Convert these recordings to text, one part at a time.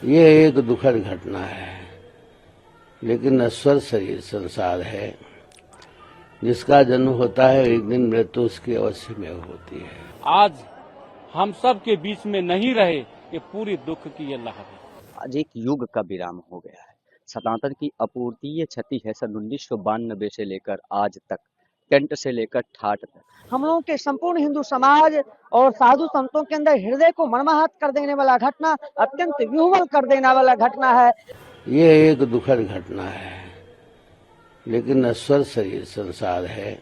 ये एक दुखद घटना है, लेकिन नश्वर शरीर संसार है। जिसका जन्म होता है एक दिन मृत्यु उसकी अवश्य में होती है। आज हम सब के बीच में नहीं रहे, ये पूरी दुख की ये लहर है। आज एक युग का विराम हो गया है। सनातन की अपूर्तीय क्षति है सन 1992 से लेकर आज तक, टेंट से लेकर ठाट तक। हम लोगों के संपूर्ण हिंदू समाज और साधु संतों के अंदर हृदय को मर्माहत कर देने वाला घटना, अत्यंत विह्वल कर देने वाला घटना है। ये एक दुखद घटना है, लेकिन नश्वर शरीर संसार है।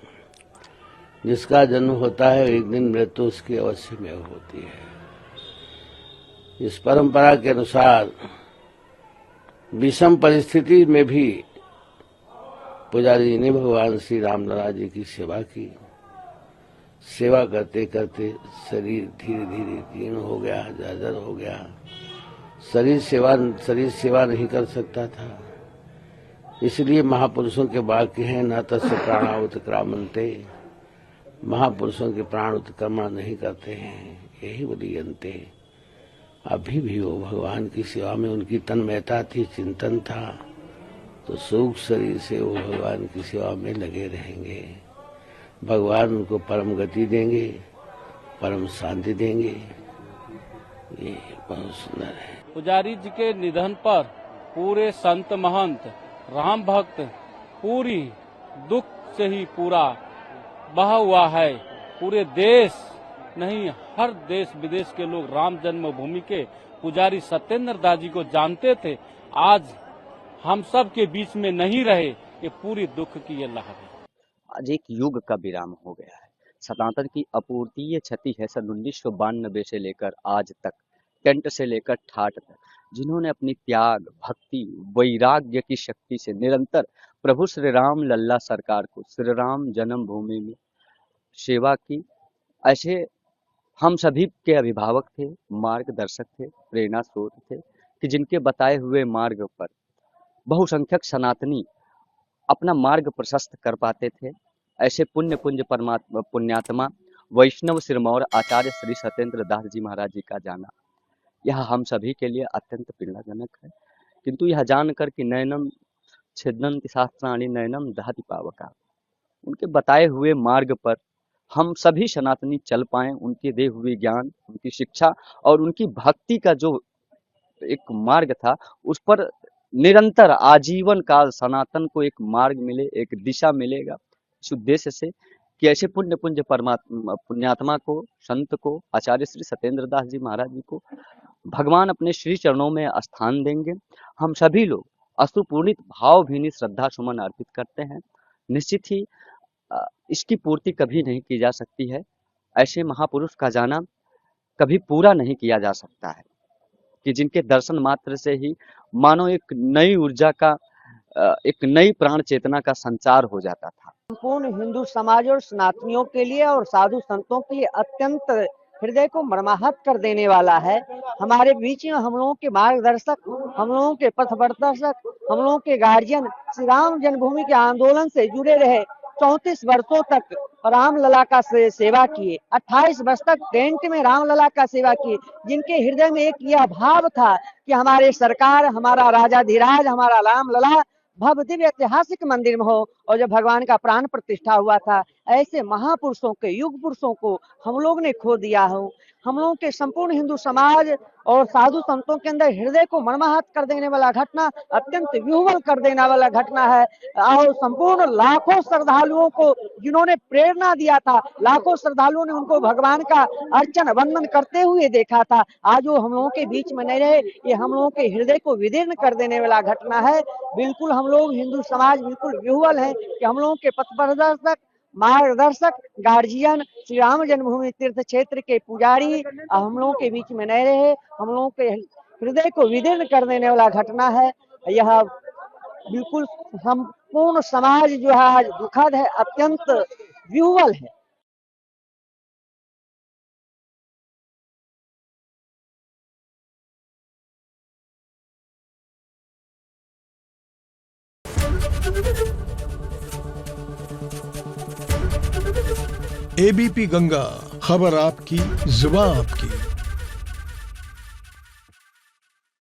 जिसका जन्म होता है एक दिन मृत्यु उसकी अवश्य में होती है। इस परंपरा के अनुसार विषम परिस्थिति में भी पुजारी जी ने भगवान श्री रामलला जी की सेवा की। सेवा करते करते शरीर धीरे धीरे जीर्ण हो गया, जर्जर हो गया। शरीर सेवा नहीं कर सकता था। इसलिए महापुरुषों के वाक्य हैं, न तस्य प्राणा उत्क्रामन्ते। महापुरुषों के प्राण उत्क्रमण नहीं करते हैं, यही उदीयन्ते। अभी भी वो भगवान की सेवा में उनकी तन्मयता थी, चिंतन था, तो सूक्ष्म शरीर से वो भगवान की सेवा में लगे रहेंगे। भगवान उनको परम गति देंगे, परम शांति देंगे। ये बहुत सुंदर है। पुजारी जी के निधन पर पूरे संत महंत राम भक्त पूरी दुख से ही पूरा बहा हुआ है। पूरे देश नहीं, हर देश विदेश के लोग राम जन्मभूमि के पुजारी सत्येंद्र दास जी को जानते थे। आज हम सब के बीच में नहीं रहे, ये पूरी दुख की ये लहर है। आज एक युग का विराम हो गया है। सनातन की अपूर्तीय क्षति है सन 1992 से लेकर आज तक, टेंट से लेकर ठाट तक। जिन्होंने अपनी त्याग, भक्ति, वैराग्य की शक्ति से निरंतर प्रभु श्री राम लल्ला सरकार को श्री राम जन्मभूमि में सेवा की, ऐसे हम सभी के अभिभावक थे, मार्गदर्शक थे, प्रेरणा स्रोत थे कि जिनके बताए हुए मार्ग पर बहुसंख्यक सनातनी अपना मार्ग प्रशस्त कर पाते थे। ऐसे पुण्यात्मा वैष्णव सिरमौर आचार्य श्री सत्येंद्र दास जी महाराज जी का जाना, यह हम सभी के लिए अत्यंत पीड़ाजनक है। किंतु यह जानकर कि नयनम छिदन्ति शास्त्राणि नयनम दहति पावका, उनके बताए हुए मार्ग पर हम सभी सनातनी चल पाए। उनके दे हुए ज्ञान, उनकी शिक्षा और उनकी भक्ति का जो एक मार्ग था, उस पर निरंतर आजीवन काल सनातन को एक मार्ग मिले, एक दिशा मिलेगा। इस उद्देश्य से कि ऐसे पुण्यात्मा को, संत को, आचार्य श्री सत्येंद्र दास जी महाराज जी को भगवान अपने श्री चरणों में स्थान देंगे। हम सभी लोग अश्रुपूर्णित भावभीनी श्रद्धा सुमन अर्पित करते हैं। निश्चित ही इसकी पूर्ति कभी नहीं की जा सकती है। ऐसे महापुरुष का जाना कभी पूरा नहीं किया जा सकता है कि जिनके दर्शन मात्र से ही मानो एक नई ऊर्जा का, एक नई प्राण चेतना का संचार हो जाता था। संपूर्ण हिंदू समाज और सनातनियों के लिए और साधु संतों के लिए अत्यंत हृदय को मर्माहत कर देने वाला है। हमारे बीच में हम लोगों के मार्गदर्शक, हम लोगों के पथ प्रदर्शक, हम लोगों के गार्जियन श्री राम जन्मभूमि के आंदोलन से जुड़े रहे। 34 वर्षों तक रामलला का सेवा किए, 28 वर्ष तक टेंट में रामलला का सेवा किए। जिनके हृदय में एक यह भाव था कि हमारे सरकार, हमारा राजाधिराज, हमारा रामलला भव्य दिव्य ऐतिहासिक मंदिर में हो, और जब भगवान का प्राण प्रतिष्ठा हुआ था, ऐसे महापुरुषों के, युग पुरुषों को हम लोग ने खो दिया हो। हम लोगों के संपूर्ण हिंदू समाज और साधु संतों के अंदर हृदय को मर्माहत कर देने वाला घटना, अत्यंत विह्वल कर देने वाला घटना है। और संपूर्ण लाखों श्रद्धालुओं को जिन्होंने प्रेरणा दिया था, लाखों श्रद्धालुओं ने उनको भगवान का अर्चन वंदन करते हुए देखा था, आज वो हम लोगों के बीच में नहीं रहे। ये हम लोगों के हृदय को विदीर्ण कर देने वाला घटना है। बिल्कुल हम लोग हिंदू समाज बिल्कुल विह्वल है कि हम लोगों के पथ प्रदर्शक, मार्गदर्शक, गार्जियन, श्री राम जन्मभूमि तीर्थ क्षेत्र के पुजारी हम लोगों के बीच में नहीं रहे। हम लोगों के हृदय को विदीर्ण कर देने वाला घटना है। यह बिल्कुल संपूर्ण समाज जो है आज दुखद है, अत्यंत विह्वल है। एबीपी गंगा, खबर आपकी, जुबान आपकी।